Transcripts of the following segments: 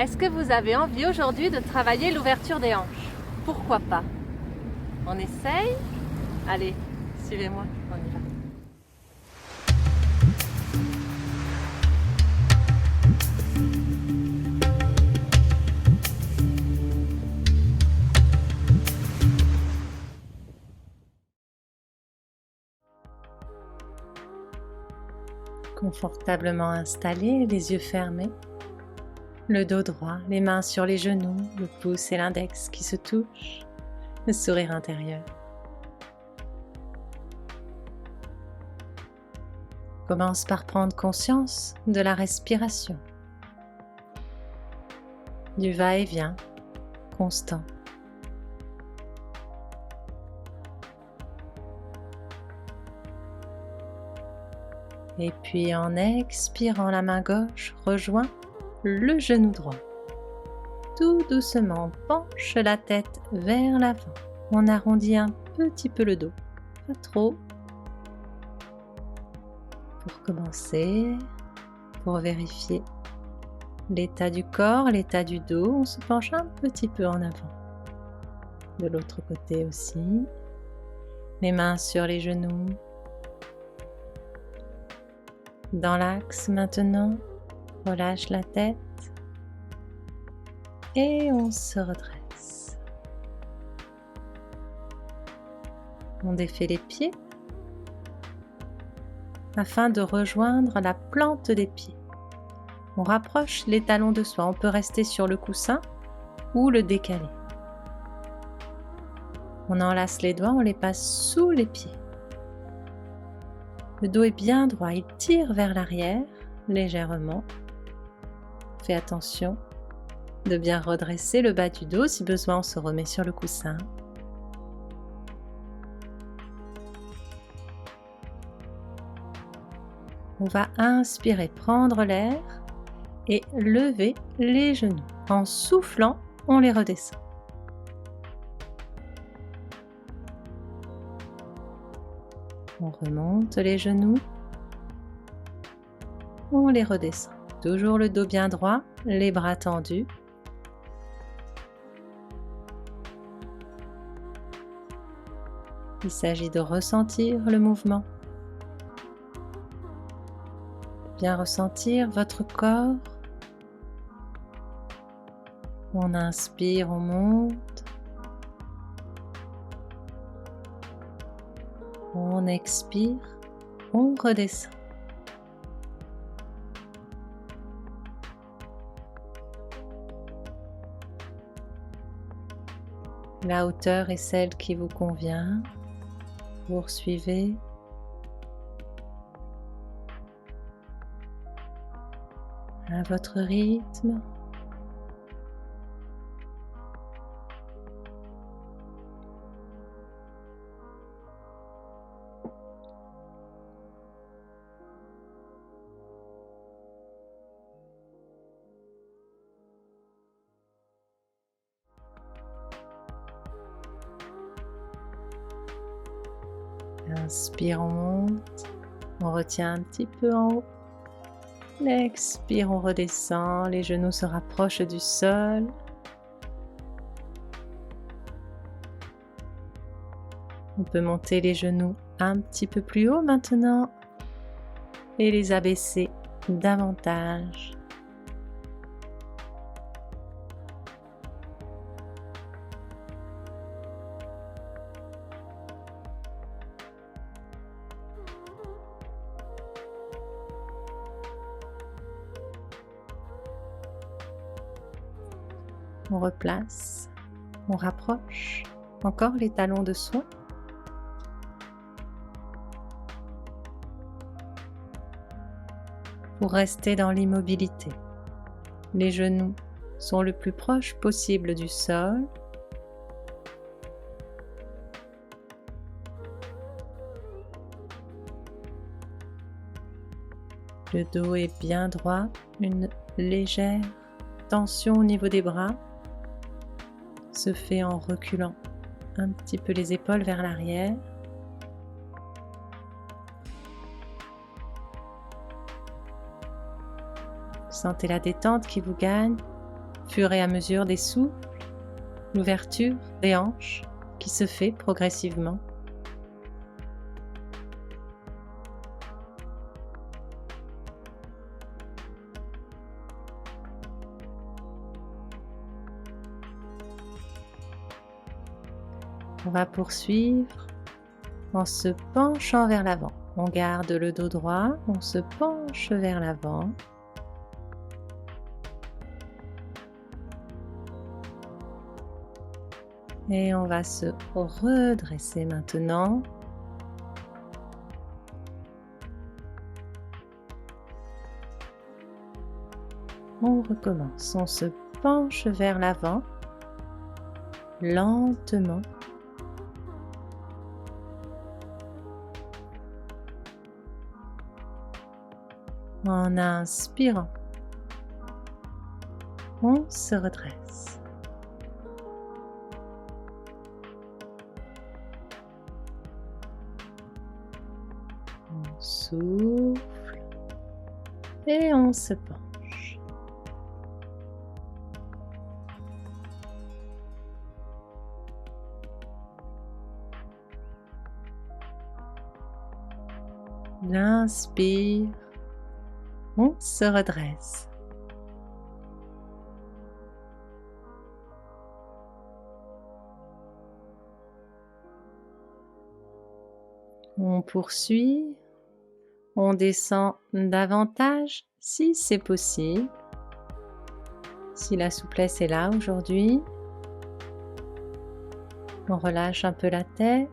Est-ce que vous avez envie aujourd'hui de travailler l'ouverture des hanches? Pourquoi pas? On essaye? Allez, suivez-moi, on y va. Confortablement installé, les yeux fermés, le dos droit, les mains sur les genoux, le pouce et l'index qui se touchent, le sourire intérieur. Commence par prendre conscience de la respiration, du va-et-vient constant. Et puis en expirant, la main gauche rejoint le genou droit. Tout doucement, penche la tête vers l'avant. On arrondit un petit peu le dos, pas trop. Pour commencer, pour vérifier l'état du corps, l'état du dos, on se penche un petit peu en avant. De l'autre côté aussi, les mains sur les genoux. Dans l'axe maintenant, relâche la tête et on se redresse. On défait les pieds afin de rejoindre la plante des pieds. On rapproche les talons de soi. On peut rester sur le coussin ou le décaler. On enlace les doigts, on les passe sous les pieds. Le dos est bien droit, il tire vers l'arrière légèrement. Fais attention de bien redresser le bas du dos. Si besoin, on se remet sur le coussin. On va inspirer, prendre l'air et lever les genoux. En soufflant, on les redescend. On remonte les genoux, on les redescend. Toujours le dos bien droit, les bras tendus. Il s'agit de ressentir le mouvement. Bien ressentir votre corps. On inspire, on monte. On expire, on redescend. La hauteur est celle qui vous convient. Poursuivez. À votre rythme. Inspire, on monte, on retient un petit peu en haut. Expire, on redescend, les genoux se rapprochent du sol. On peut monter les genoux un petit peu plus haut maintenant et les abaisser davantage. On replace, on rapproche encore les talons de soi. Pour rester dans l'immobilité, les genoux sont le plus proche possible du sol. Le dos est bien droit, une légère tension au niveau des bras se fait en reculant un petit peu les épaules vers l'arrière. Sentez la détente qui vous gagne fur et à mesure des souffles, l'ouverture des hanches qui se fait progressivement. On va poursuivre en se penchant vers l'avant. On garde le dos droit, on se penche vers l'avant. Et on va se redresser maintenant. On recommence, on se penche vers l'avant, lentement. En inspirant, on se redresse. On souffle et on se penche. L'inspire. On se redresse. On poursuit. On descend davantage si c'est possible. Si la souplesse est là aujourd'hui. On relâche un peu la tête.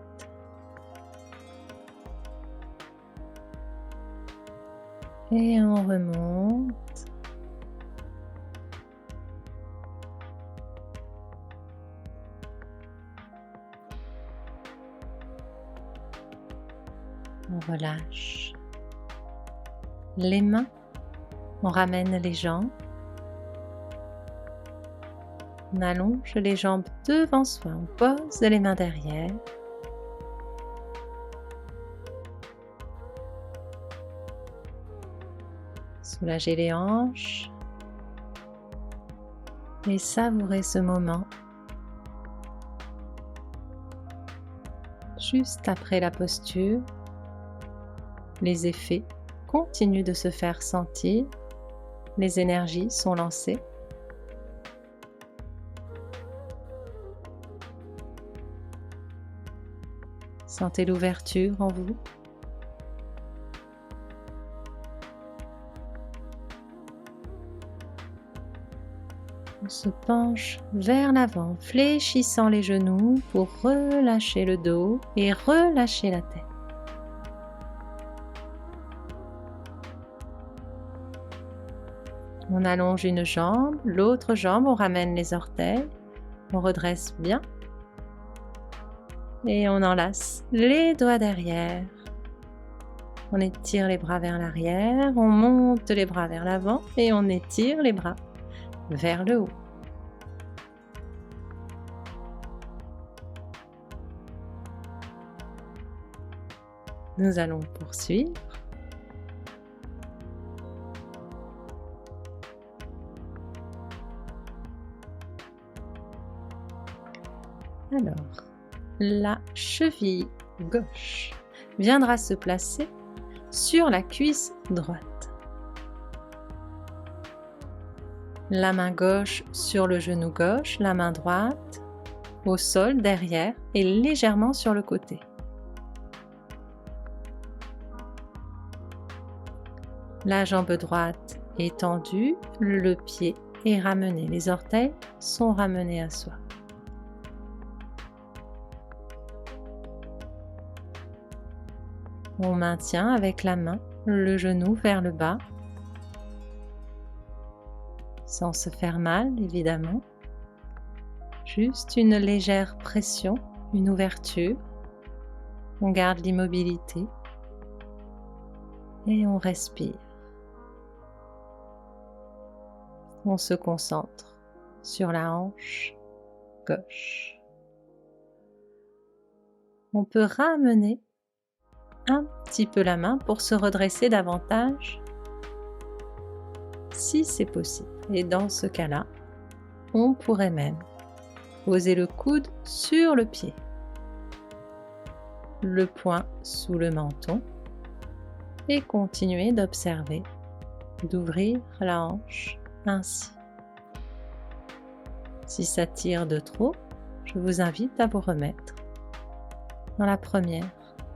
Et on remonte. On relâche les mains. On ramène les jambes. On allonge les jambes devant soi. On pose les mains derrière. Soulagez les hanches et savourez ce moment. Juste après la posture, les effets continuent de se faire sentir, les énergies sont lancées. Sentez l'ouverture en vous. On se penche vers l'avant, fléchissant les genoux pour relâcher le dos et relâcher la tête. On allonge une jambe, l'autre jambe, on ramène les orteils, on redresse bien et on enlace les doigts derrière. On étire les bras vers l'arrière, on monte les bras vers l'avant et on étire les bras vers le haut. Nous allons poursuivre. Alors, la cheville gauche viendra se placer sur la cuisse droite. La main gauche sur le genou gauche, la main droite au sol derrière et légèrement sur le côté. La jambe droite est tendue, le pied est ramené, les orteils sont ramenés à soi. On maintient avec la main le genou vers le bas, sans se faire mal évidemment, juste une légère pression, une ouverture, on garde l'immobilité et on respire. On se concentre sur la hanche gauche. On peut ramener un petit peu la main pour se redresser davantage si c'est possible. Et dans ce cas-là, on pourrait même poser le coude sur le pied, le poing sous le menton et continuer d'observer, d'ouvrir la hanche ainsi. Si ça tire de trop, je vous invite à vous remettre dans la première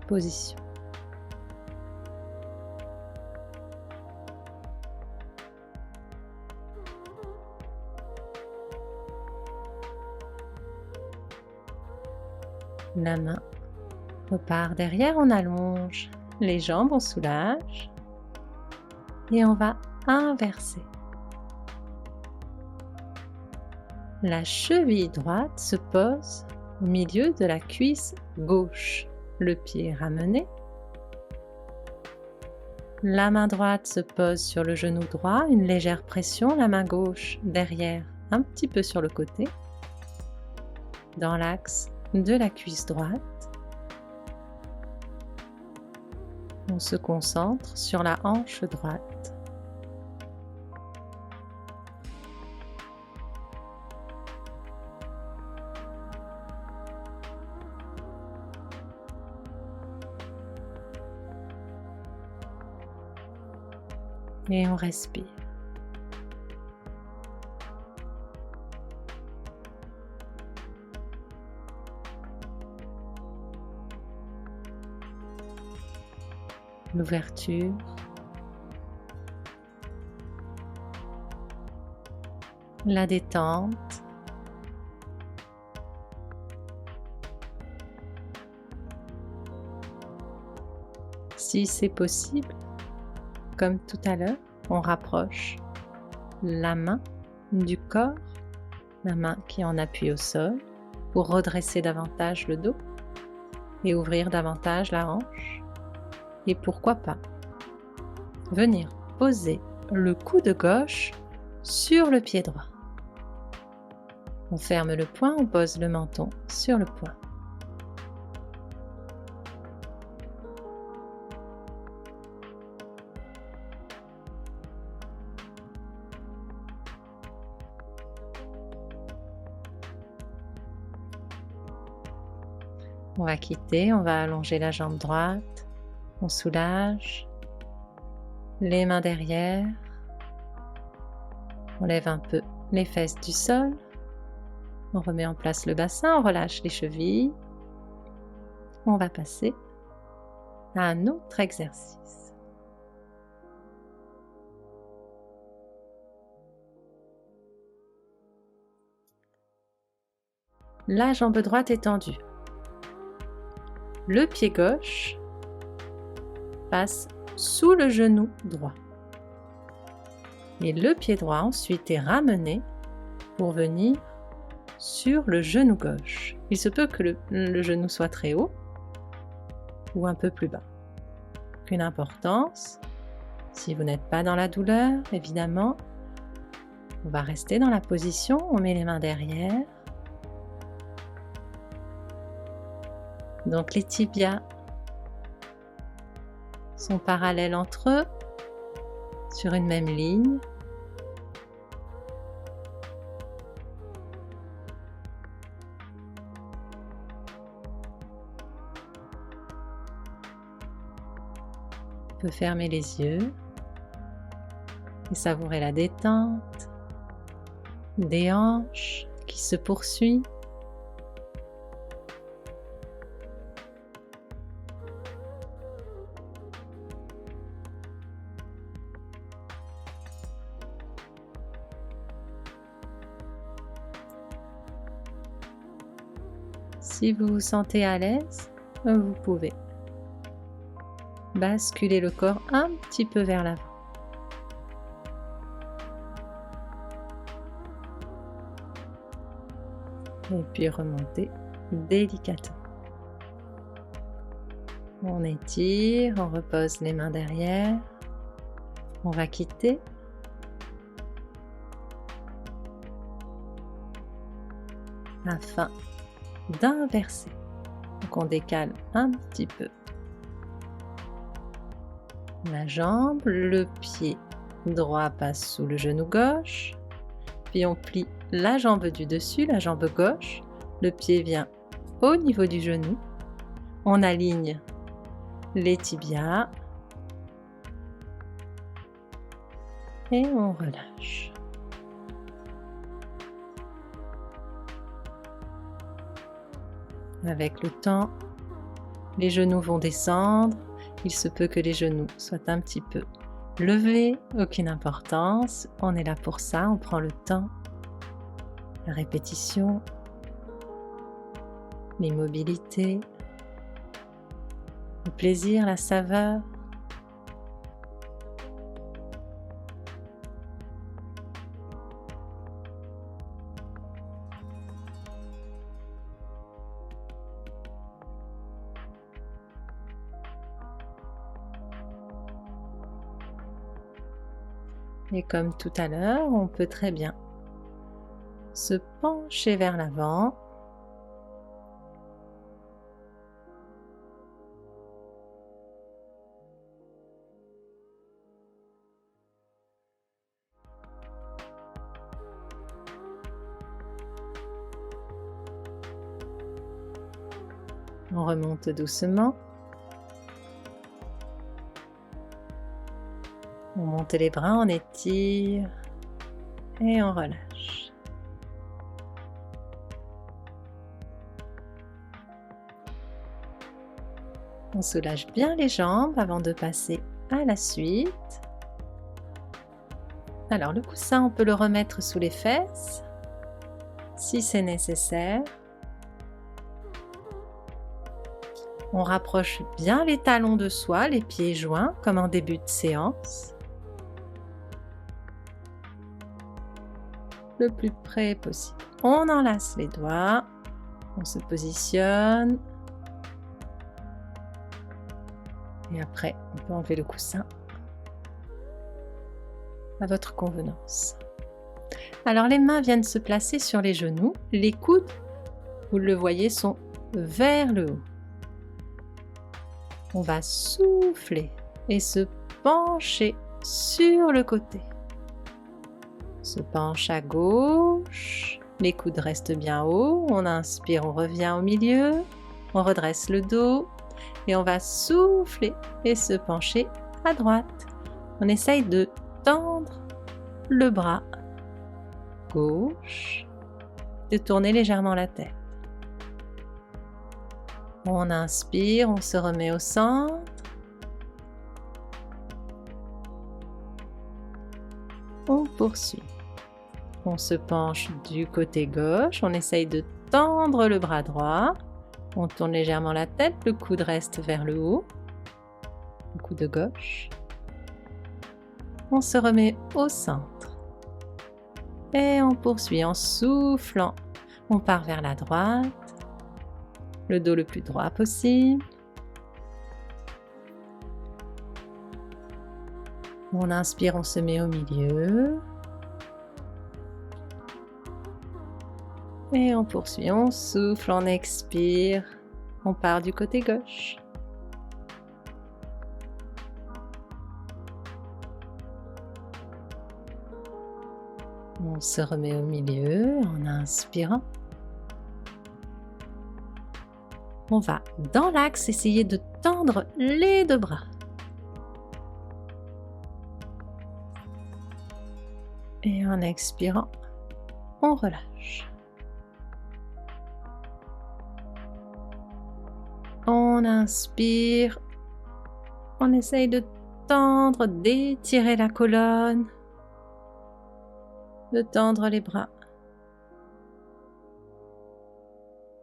position. La main repart derrière, on allonge les jambes, on soulage et on va inverser. La cheville droite se pose au milieu de la cuisse gauche, le pied est ramené. La main droite se pose sur le genou droit, une légère pression, la main gauche derrière, un petit peu sur le côté, dans l'axe de la cuisse droite. On se concentre sur la hanche droite. Et on respire. L'ouverture, la détente, si c'est possible, comme tout à l'heure, on rapproche la main du corps, la main qui est en appui au sol, pour redresser davantage le dos et ouvrir davantage la hanche. Et pourquoi pas venir poser le coude gauche sur le pied droit. On ferme le poing, on pose le menton sur le poing. On va quitter, on va allonger la jambe droite. On soulage, les mains derrière, on lève un peu les fesses du sol, on remet en place le bassin, on relâche les chevilles. On va passer à un autre exercice. La jambe droite est tendue. Le pied gauche passe sous le genou droit. Et le pied droit ensuite est ramené pour venir sur le genou gauche. Il se peut que le genou soit très haut ou un peu plus bas. Aucune importance. Si vous n'êtes pas dans la douleur, évidemment, on va rester dans la position, on met les mains derrière. Donc les tibias sont parallèles entre eux, sur une même ligne. On peut fermer les yeux et savourer la détente des hanches qui se poursuit. Si vous vous sentez à l'aise, vous pouvez basculer le corps un petit peu vers l'avant. Et puis remonter délicatement. On étire, on repose les mains derrière. On va quitter. Afin d'inverser. Donc on décale un petit peu la jambe, le pied droit passe sous le genou gauche Puis on plie la jambe du dessus, la jambe gauche. Le pied vient au niveau du genou. On aligne les tibias. Et on relâche. Avec le temps, les genoux vont descendre. Il se peut que les genoux soient un petit peu levés, aucune importance. On est là pour ça, on prend le temps, la répétition, l'immobilité, le plaisir, la saveur. Et comme tout à l'heure, on peut très bien se pencher vers l'avant. On remonte doucement. On monte les bras, on étire et on relâche. On soulage bien les jambes avant de passer à la suite. Alors le coussin, on peut le remettre sous les fesses si c'est nécessaire. On rapproche bien les talons de soi, les pieds joints comme en début de séance. Le plus près possible. On enlace les doigts, on se positionne. Et après, on peut enlever le coussin à votre convenance. Alors les mains viennent se placer sur les genoux. Les coudes, vous le voyez, sont vers le haut. On va souffler et se pencher sur le côté. On se penche à gauche, les coudes restent bien hauts. On inspire, on revient au milieu, on redresse le dos et on va souffler et se pencher à droite. On essaye de tendre le bras gauche, de tourner légèrement la tête. On inspire, on se remet au centre. On poursuit. On se penche du côté gauche, on essaye de tendre le bras droit. On tourne légèrement la tête, le coude reste vers le haut. Le coude gauche. On se remet au centre. Et on poursuit en soufflant. On part vers la droite. Le dos le plus droit possible. On inspire, on se met au milieu. Et on poursuit, on souffle, on expire. On part du côté gauche. On se remet au milieu en inspirant. On va dans l'axe essayer de tendre les deux bras. Et en expirant, on relâche. On inspire, on essaye de tendre, d'étirer la colonne, de tendre les bras.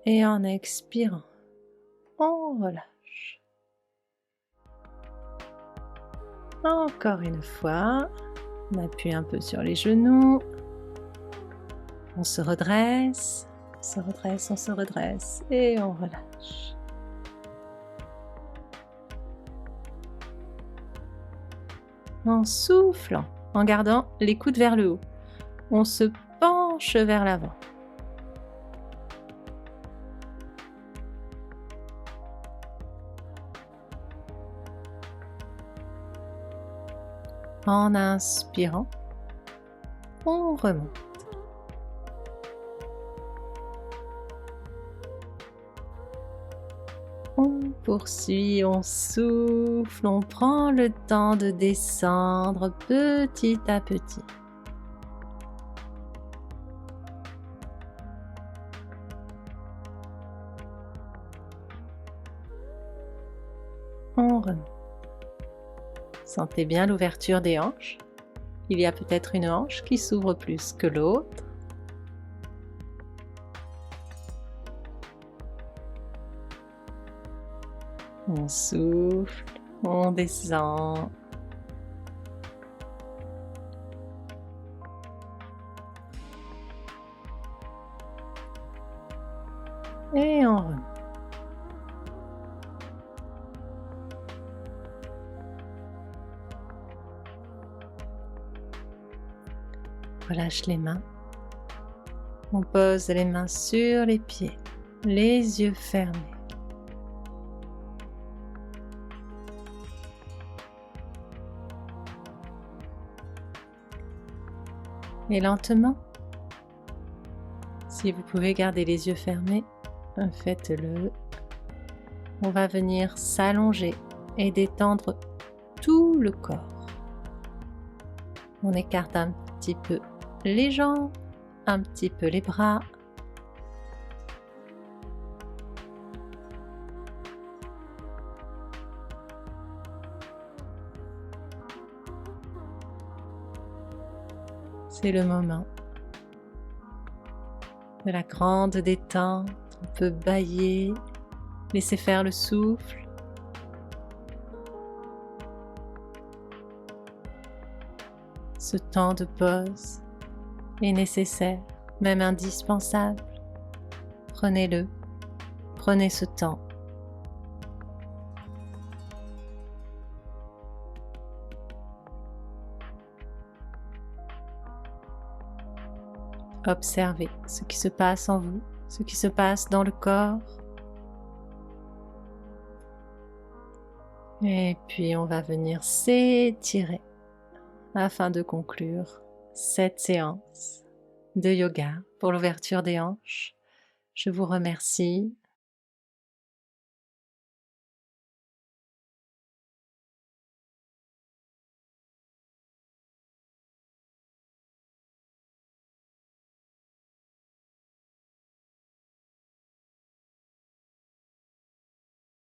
Et en expirant, on relâche. Encore une fois, on appuie un peu sur les genoux. On se redresse, on se redresse, on se redresse et on relâche. En soufflant, en gardant les coudes vers le haut, on se penche vers l'avant. En inspirant, on remonte. poursuit, on souffle, on prend le temps de descendre petit à petit. On remonte. Sentez bien l'ouverture des hanches. Il y a peut-être une hanche qui s'ouvre plus que l'autre. On souffle, on descend. Et on remonte. Relâche les mains. On pose les mains sur les pieds, les yeux fermés. Et lentement, si vous pouvez garder les yeux fermés, faites-le. On va venir s'allonger et détendre tout le corps. On écarte un petit peu les jambes, un petit peu les bras. C'est le moment de la grande détente. On peut bâiller, laisser faire le souffle. Ce temps de pause est nécessaire, même indispensable. Prenez-le, prenez ce temps. Observez ce qui se passe en vous, ce qui se passe dans le corps. Et puis on va venir s'étirer afin de conclure cette séance de yoga pour l'ouverture des hanches. Je vous remercie